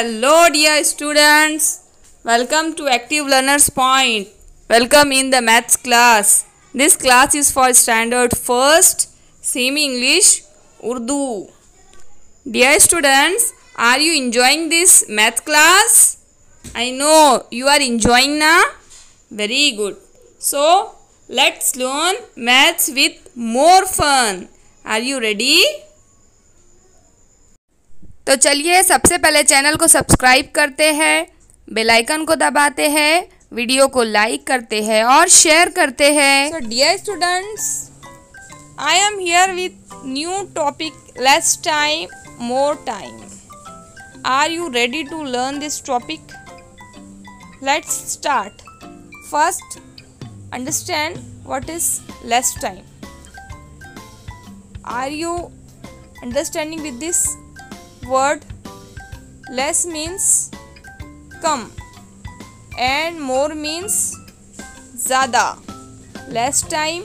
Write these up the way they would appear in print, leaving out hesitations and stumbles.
Hello dear students, welcome to Active Learners Point. Welcome in the maths class. This class is for standard 1st, semi-English, Urdu. Dear students, are you enjoying this math class? I know you are enjoying now. Very good. So, let's learn maths with more fun. Are you ready? तो चलिए सबसे पहले channel को subscribe करते हैं, bell icon को दबाते हैं, वीडियो को लाइक करते हैं और शेयर करते हैं. So dear students, I am here with new topic, less time, more time. Are you ready to learn this topic? Let's start. First, understand what is less time. Are you understanding with this word? Less means come and more means ज़्यादा. Less time,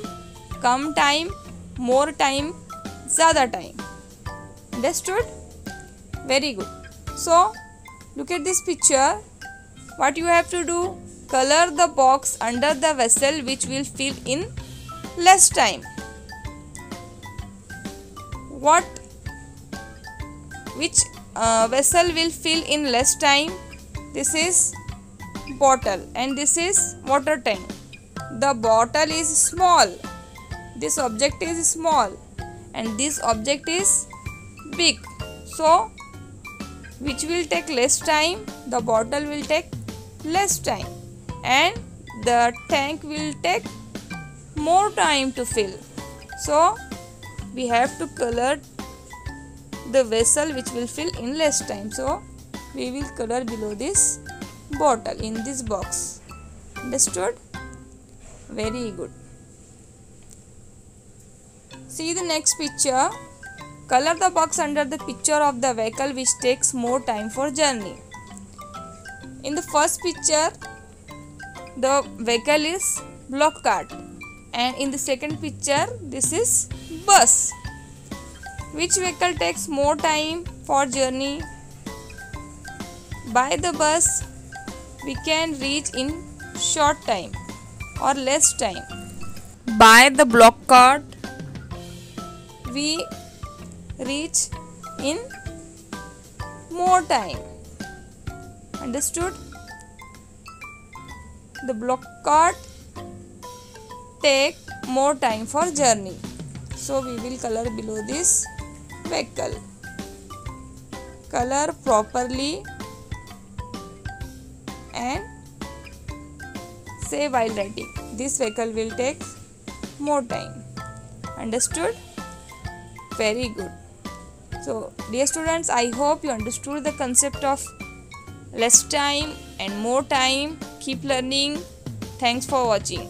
कम time, more time, ज़्यादा time. Understood? Very good. So look at this picture. What you have to do? Color the box under the vessel which will fill in less time. Which vessel will fill in less time? This is bottle and this is water tank. The bottle is small, this object is small and this object is big. So which will take less time? The bottle will take less time and the tank will take more time to fill. So we have to color the vessel which will fill in less time. So we will color below this bottle in this box. Understood? Very good. See the next picture. Color the box under the picture of the vehicle which takes more time for journey. In the first picture, the vehicle is block cart, and in the second picture, this is bus. Which vehicle takes more time for journey? By the bus, we can reach in short time or less time. By the block cart, we reach in more time. Understood? The block cart take more time for journey. So we will color below this vehicle. Color properly and say while writing. This vehicle will take more time. Understood? Very good. So dear students, I hope you understood the concept of less time and more time. Keep learning. Thanks for watching.